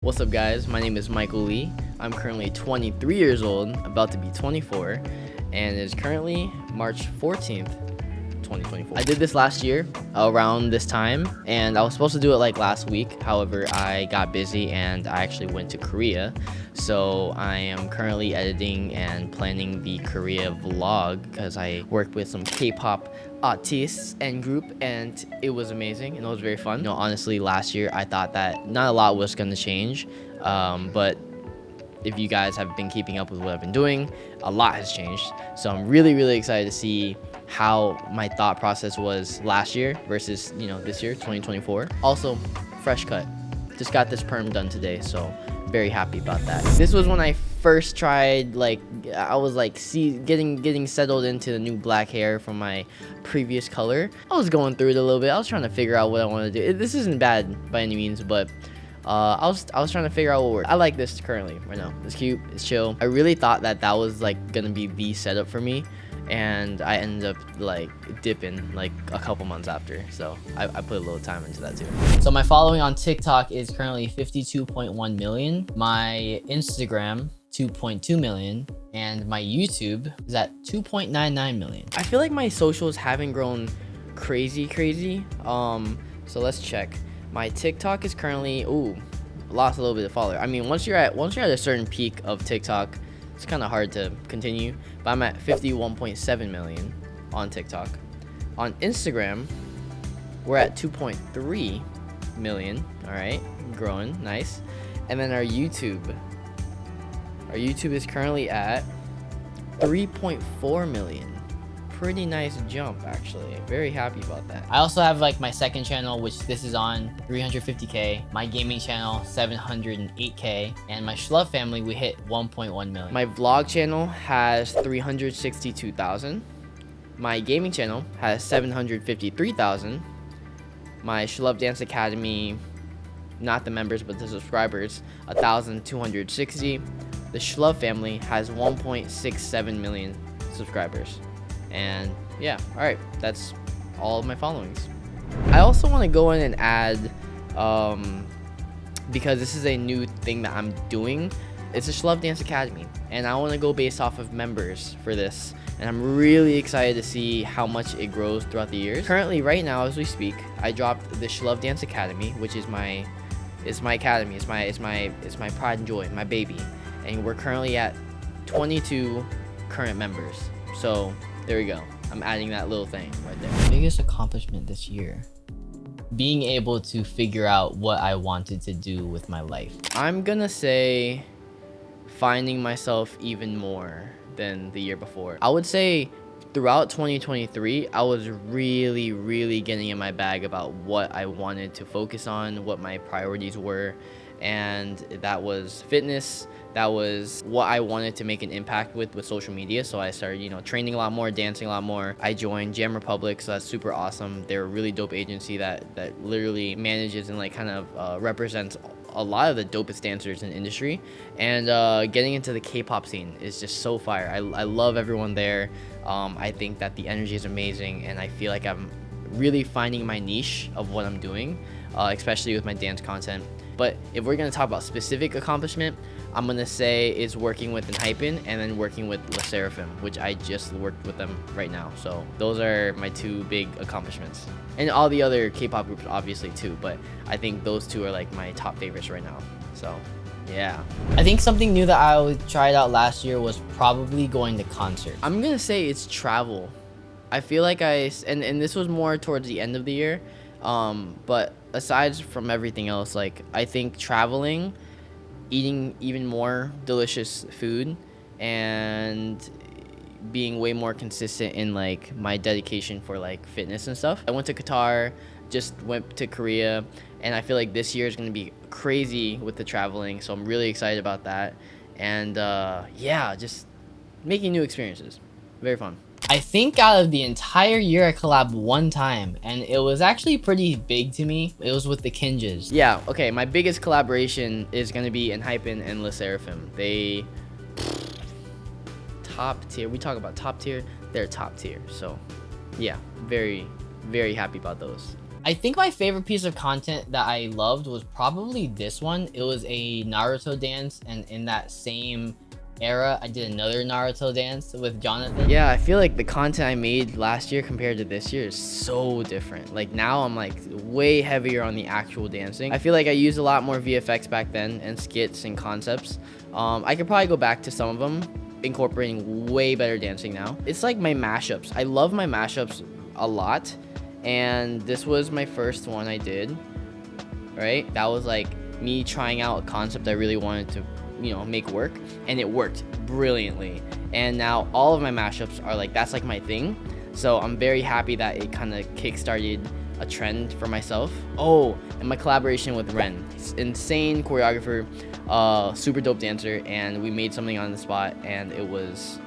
What's up guys, my name is Michael Lee. I'm currently 23 years old, about to be 24, and it is currently March 14th, 2024. I did this last year around this time, and I was supposed to do it like last week. However, I got busy and I actually went to Korea. So I am currently editing and planning the Korea vlog because I worked with some K-pop artists and group, and it was amazing and it was very fun. Honestly, last year I thought that not a lot was going to change, but if you guys have been keeping up with what I've been doing, a lot has changed. So I'm really excited to see how my thought process was last year versus this year, 2024. Also, fresh cut, just got this perm done today, so very happy about that. This was when I first tried, I was getting settled into the new black hair from my previous color. I was going through it a little bit. I was trying to figure out what I want to do. This isn't bad by any means, but I was trying to figure out what worked. I like this currently right now. It's cute, it's chill. I really thought that was gonna be the setup for me, and I ended up dipping a couple months after, so I put a little time into that too. So my following on TikTok is currently 52.1 million, my Instagram 2.2 million, and my YouTube is at 2.99 million. I feel like my socials haven't grown crazy. So let's check. My TikTok is currently lost a little bit of follower. I mean, once you're at a certain peak of TikTok, it's kind of hard to continue, but I'm at 51.7 million on TikTok. On Instagram, we're at 2.3 million. All right, growing, nice. And then our YouTube is currently at 3.4 million. Pretty nice jump, actually. Very happy about that. I also have my second channel, which this is on 350k, my gaming channel 708k, and my Shluv family, we hit 1.1 million. My vlog channel has 362,000. My gaming channel has 753,000. My Shluv Dance Academy, not the members but the subscribers, 1,260. The Shluv family has 1.67 million subscribers. And yeah, all right, that's all of my followings. I also want to go in and add, because this is a new thing that I'm doing, it's a Shluv Dance Academy, and I want to go based off of members for this, and I'm really excited to see how much it grows throughout the years. Currently, right now as we speak, I dropped the Shluv Dance Academy, which is my academy, it's my pride and joy, my baby, and we're currently at 22 current members. So there we go. I'm adding that little thing right there. Biggest accomplishment this year, being able to figure out what I wanted to do with my life. I'm gonna say finding myself even more than the year before. I would say throughout 2023, I was really getting in my bag about what I wanted to focus on, what my priorities were, and that was fitness. That was what I wanted to make an impact with social media. So I started, training a lot more, dancing a lot more. I joined Jam Republic, so that's super awesome. They're a really dope agency that literally manages and kind of represents a lot of the dopest dancers in the industry. And getting into the K-pop scene is just so fire. I love everyone there. I think that the energy is amazing, and I feel like I'm really finding my niche of what I'm doing, especially with my dance content. But if we're gonna talk about specific accomplishment, I'm gonna say is working with Enhypen and then working with Le Sserafim, which I just worked with them right now. So those are my two big accomplishments. And all the other K-pop groups obviously too, but I think those two are my top favorites right now. So yeah. I think something new that I tried out last year was probably going to concerts. I'm gonna say it's travel. I feel like and this was more towards the end of the year, but aside from everything else, I think traveling, eating even more delicious food, and being way more consistent in my dedication for fitness and stuff. I went to Qatar, just went to Korea, and I feel like this year is going to be crazy with the traveling, so I'm really excited about that. And yeah, just making new experiences. Very fun. I think out of the entire year I collabed one time, and it was actually pretty big to me. It was with the Kinjas. Yeah, okay, my biggest collaboration is gonna be Enhypen and Le Sserafim. They top tier. We talk about top tier, they're top tier. So yeah, very happy about those. I think my favorite piece of content that I loved was probably this one. It was a Naruto dance, and in that same era I did another Naruto dance with Jonathan. Yeah, I feel like the content I made last year compared to this year is so different. Like now I'm like way heavier on the actual dancing. I feel like I used a lot more VFX back then and skits and concepts. I could probably go back to some of them, incorporating way better dancing now. It's like my mashups. I love my mashups a lot, and this was my first one I did, right? That was like me trying out a concept I really wanted to, you know, make work, and it worked brilliantly. And now all of my mashups are like, that's like my thing. So I'm very happy that it kind of kickstarted a trend for myself. Oh, and my collaboration with Ren, insane choreographer, super dope dancer, and we made something on the spot, and it was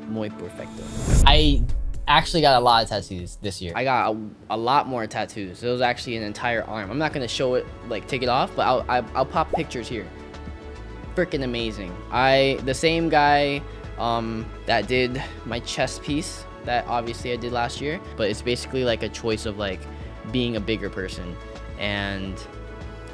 muy perfecto. I actually got a lot of tattoos this year. I got a lot more tattoos. It was actually an entire arm. I'm not gonna show it, like take it off, but I'll pop pictures here. Freaking amazing. The same guy that did my chest piece that obviously I did last year, but it's basically like a choice of like being a bigger person, and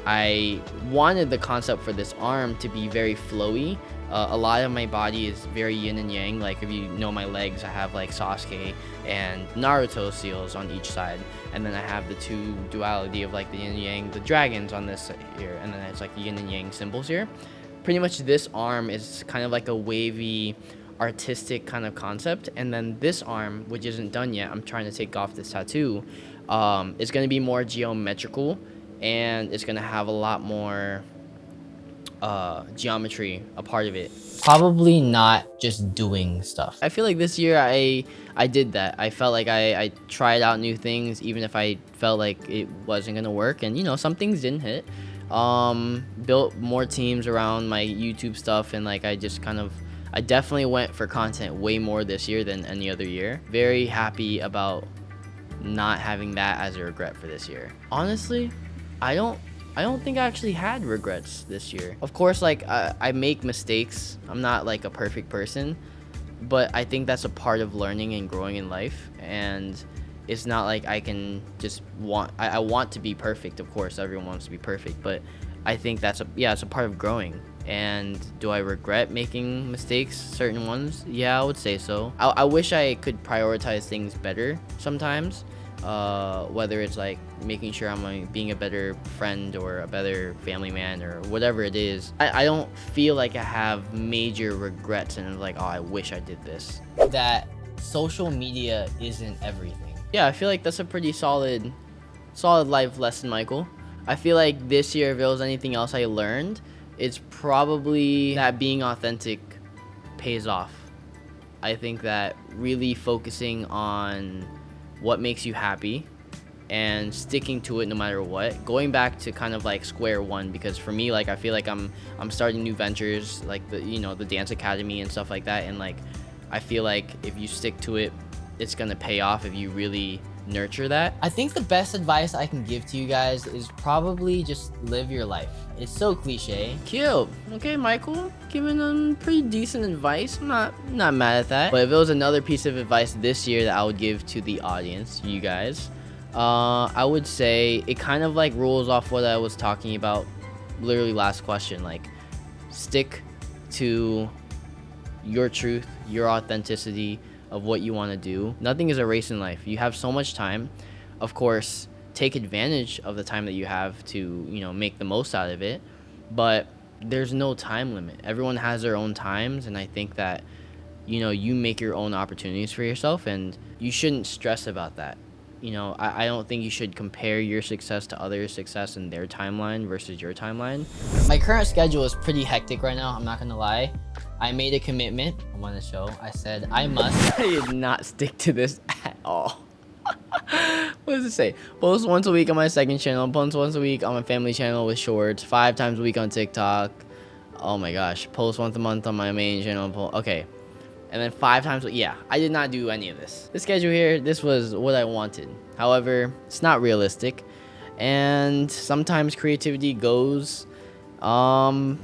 I wanted the concept for this arm to be very flowy. A lot of my body is very yin and yang. Like if you know my legs, I have like Sasuke and Naruto seals on each side, and then I have the two duality of like the yin and yang, the dragons on this here, and then it's like yin and yang symbols here. Pretty much this arm is kind of like a wavy artistic kind of concept, and then this arm, which isn't done yet, I'm trying to take off this tattoo, is going to be more geometrical, and it's going to have a lot more geometry a part of it. Probably not just doing stuff. I feel like this year I did that. I felt like I tried out new things, even if I felt like it wasn't going to work, and you know, some things didn't hit. Built more teams around my YouTube stuff, and like I definitely went for content way more this year than any other year. Very happy about not having that as a regret for this year. Honestly, I don't think I actually had regrets this year. Of course, like I make mistakes. I'm not like a perfect person, but I think that's a part of learning and growing in life, and it's not like I can just I want to be perfect. Of course, everyone wants to be perfect, but I think it's a part of growing. And do I regret making mistakes, certain ones? Yeah, I would say so. I wish I could prioritize things better sometimes, whether it's like making sure I'm being a better friend or a better family man or whatever it is. I don't feel like I have major regrets and like, oh, I wish I did this. That social media isn't everything. Yeah, I feel like that's a pretty solid life lesson, Michael. I feel like this year, if there was anything else I learned, it's probably that being authentic pays off. I think that really focusing on what makes you happy and sticking to it no matter what, going back to kind of like square one, because for me, like I feel like I'm starting new ventures, like the dance academy and stuff like that, and like I feel like if you stick to it, it's gonna pay off if you really nurture that. I think the best advice I can give to you guys is probably just live your life. It's so cliche. Cute. Okay, Michael, giving them pretty decent advice. I'm not mad at that. But if it was another piece of advice this year that I would give to the audience, you guys, I would say it kind of like rolls off what I was talking about literally last question. Like, stick to your truth, your authenticity of what you want to do. Nothing is a race in life. You have so much time. Of course, take advantage of the time that you have to, make the most out of it. But there's no time limit. Everyone has their own times, and I think that, you make your own opportunities for yourself, and you shouldn't stress about that. I don't think you should compare your success to others' success in their timeline versus your timeline. My current schedule is pretty hectic right now, I'm not gonna lie. I made a commitment on the show. I said I must. I did not stick to this at all. What does it say? Post once a week on my second channel, post once a week on my family channel with shorts, 5 times a week on TikTok. Oh my gosh. Post once a month on my main channel. Okay. And then 5 times. Yeah, I did not do any of this. The schedule here, this was what I wanted. However, it's not realistic. And sometimes creativity goes when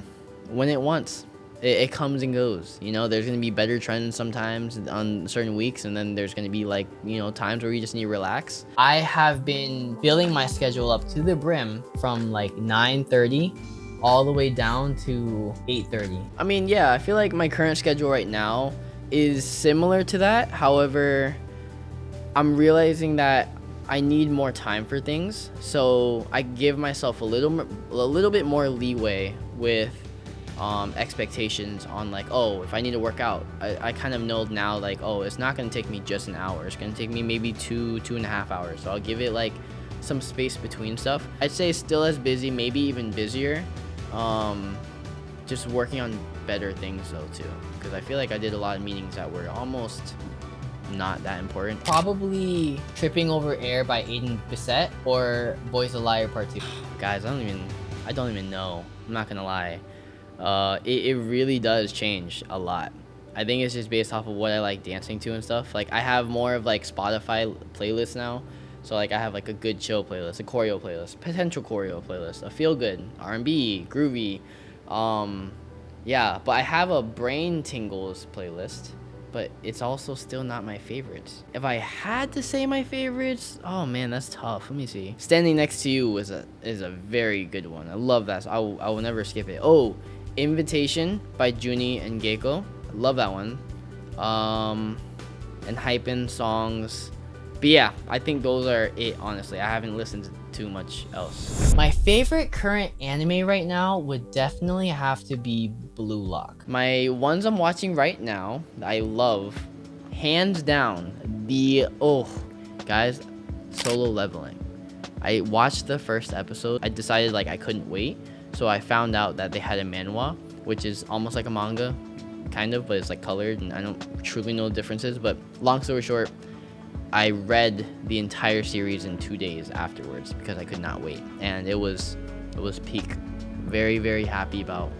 it wants. it comes and goes. You know, there's gonna be better trends sometimes on certain weeks, and then there's gonna be like, you know, times where you just need to relax. I have been filling my schedule up to the brim from like 9:30 all the way down to 8:30. I mean, yeah, I feel like my current schedule right now is similar to that. However, I'm realizing that I need more time for things, so I give myself a little bit more leeway with expectations on like, oh, if I need to work out, I kind of know now, like, oh, it's not going to take me just an hour, it's going to take me maybe 2.5 hours, so I'll give it like some space between stuff. I'd say still as busy, maybe even busier, just working on better things though too, because I feel like I did a lot of meetings that were almost not that important. Probably Tripping Over Air by Aiden Bissett or Boys a Liar Part 2. Guys, I don't even know, I'm not gonna lie. It really does change a lot. I think it's just based off of what I like dancing to and stuff. Like, I have more of like Spotify playlists now. So like, I have like a good chill playlist, a choreo playlist, potential choreo playlist, a feel good, R&B, groovy. Yeah, but I have a brain tingles playlist, but it's also still not my favorites. If I had to say my favorites, oh man, that's tough. Let me see. Standing Next to You is a very good one. I love that. So I will never skip it. Oh, Invitation by Junie and Geiko. I love that one. And Hypen songs. But yeah, I think those are it, honestly. I haven't listened to too much else. My favorite current anime right now would definitely have to be Blue Lock. My ones I'm watching right now, I love, hands down, guys, Solo Leveling. I watched the first episode. I decided like I couldn't wait. So I found out that they had a manhwa, which is almost like a manga, kind of, but it's like colored, and I don't truly know the differences. But long story short, I read the entire series in 2 days afterwards because I could not wait, and it was peak. Very, very happy about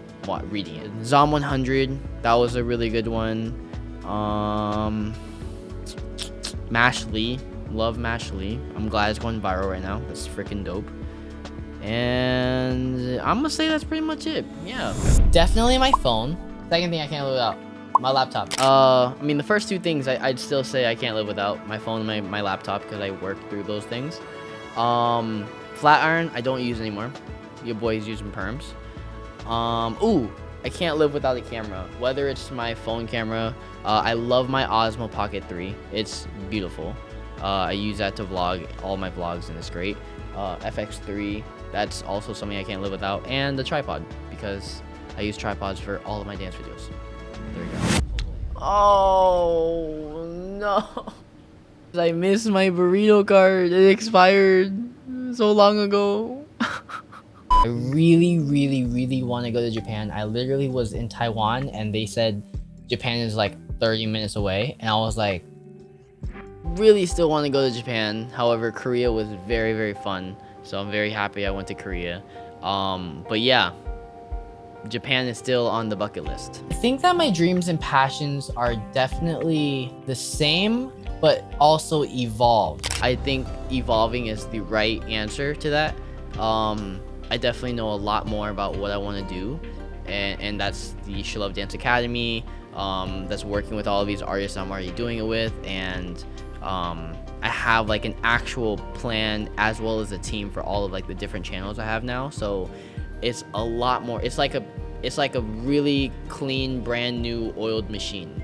reading it. Zom 100, that was a really good one. Mash Lee, love Mash Lee. I'm glad it's going viral right now. That's freaking dope. And I'm gonna say that's pretty much it. Yeah, definitely my phone. Second thing I can't live without, my laptop. I mean, the first two things I'd still say I can't live without: my phone and my laptop, because I work through those things. Flat iron I don't use anymore. Your boy's using perms. Ooh, I can't live without a camera, whether it's my phone camera. I love my Osmo Pocket 3. It's beautiful. I use that to vlog all my vlogs, and it's great. FX3, that's also something I can't live without. And the tripod, because I use tripods for all of my dance videos. There we go. Oh no, I missed my burrito card. It expired so long ago. I really, really, really want to go to Japan. I literally was in Taiwan and they said Japan is like 30 minutes away, and I was like, really still want to go to Japan. However, Korea was very, very fun, so I'm very happy I went to Korea. But yeah, Japan is still on the bucket list. I think that my dreams and passions are definitely the same, but also evolved. I think evolving is the right answer to that. I definitely know a lot more about what I want to do, and that's the Shluv Dance Academy. That's working with all of these artists I'm already doing it with, and I have like an actual plan as well as a team for all of like the different channels I have now. So it's a lot more. It's like a really clean, brand new oiled machine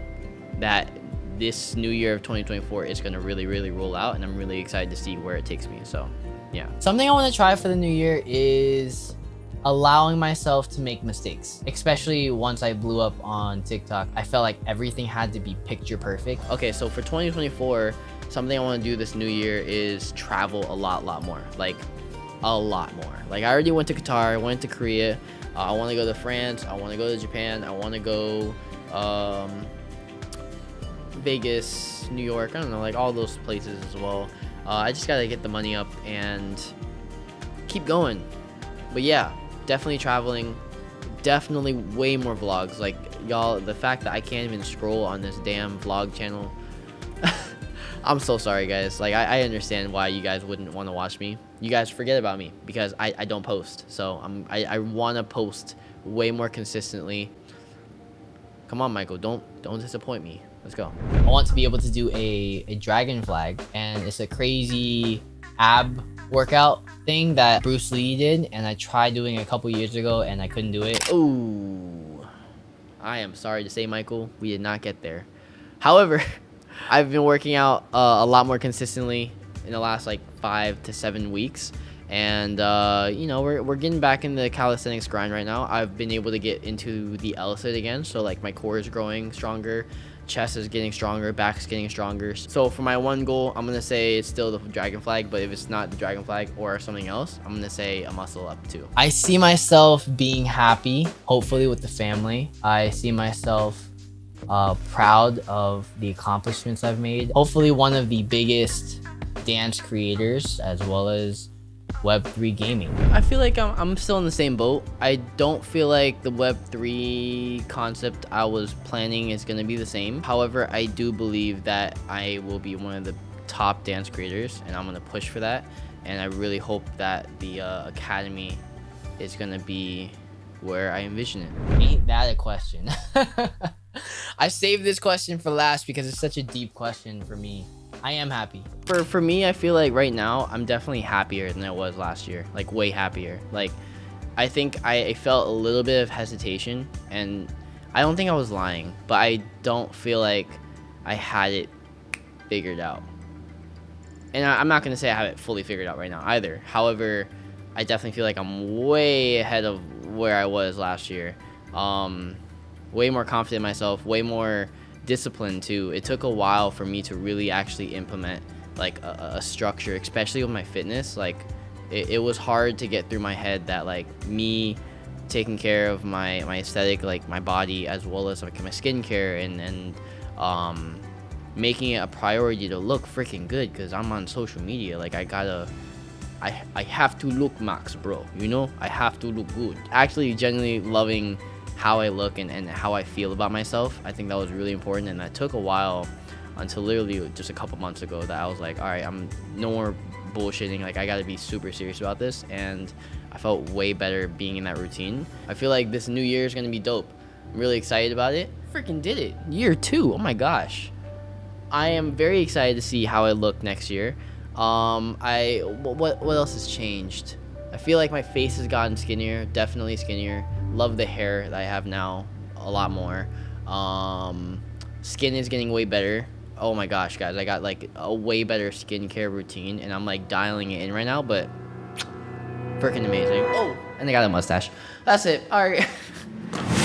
that this new year of 2024 is going to really, really roll out, and I'm really excited to see where it takes me. So yeah, something I want to try for the new year is allowing myself to make mistakes, especially once I blew up on TikTok. I felt like everything had to be picture perfect. Okay, so for 2024, something I want to do this new year is travel a lot more, like a lot more. Like, I already went to Qatar, I went to Korea. I want to go to France, I want to go to Japan, I want to go Vegas, New York, I don't know, like all those places as well. I just gotta get the money up and keep going. But yeah, definitely traveling, definitely way more vlogs. Like, y'all, the fact that I can't even scroll on this damn vlog channel, I'm so sorry, guys. Like, I understand why you guys wouldn't want to watch me. You guys forget about me because I don't post. So I want to post way more consistently. Come on, Michael, don't disappoint me. Let's go. I want to be able to do a dragon flag, and it's a crazy ab workout thing that Bruce Lee did, and I tried doing it a couple years ago and I couldn't do it. Ooh, I am sorry to say, Michael, we did not get there. However, I've been working out a lot more consistently in the last like 5 to 7 weeks. And, you know, we're getting back in the calisthenics grind right now. I've been able to get into the L-sit again. So, like, my core is growing stronger. Chest is getting stronger. Back's getting stronger. So, for my one goal, I'm going to say it's still the dragon flag. But if it's not the dragon flag or something else, I'm going to say a muscle up too. I see myself being happy, hopefully with the family. I see myself proud of the accomplishments I've made. Hopefully one of the biggest dance creators as well as Web3 gaming. I feel like I'm still in the same boat. I don't feel like the Web3 concept I was planning is going to be the same. However, I do believe that I will be one of the top dance creators, and I'm going to push for that. And I really hope that the academy is going to be where I envision it. Ain't that a question? I saved this question for last because it's such a deep question for me. I am happy. For me, I feel like right now I'm definitely happier than I was last year, like way happier. Like I think I felt a little bit of hesitation, and I don't think I was lying, but I don't feel like I had it figured out. And I'm not gonna say I have it fully figured out right now either. However, I definitely feel like I'm way ahead of where I was last year. Way more confident in myself, way more discipline too. It took a while for me to really actually implement like a structure, especially with my fitness. Like it was hard to get through my head that like me taking care of my aesthetic, like my body, as well as like my skincare and making it a priority to look freaking good, because I'm on social media. Like I have to look max, bro, you know. I have to look good. Actually genuinely loving how I look and how I feel about myself. I think that was really important, and that took a while until literally just a couple months ago that I was like, all right, I'm no more bullshitting. Like I gotta be super serious about this, and I felt way better being in that routine. I feel like this new year is gonna be dope. I'm really excited about it. Freaking did it. Year 2. Oh my gosh. I am very excited to see how I look next year. What else has changed? I feel like my face has gotten skinnier, definitely skinnier. Love the hair that I have now a lot more. Skin is getting way better. Oh my gosh, guys, I got like a way better skincare routine, and I'm like dialing it in right now, but freaking amazing. Oh, and I got a mustache. That's it. All right.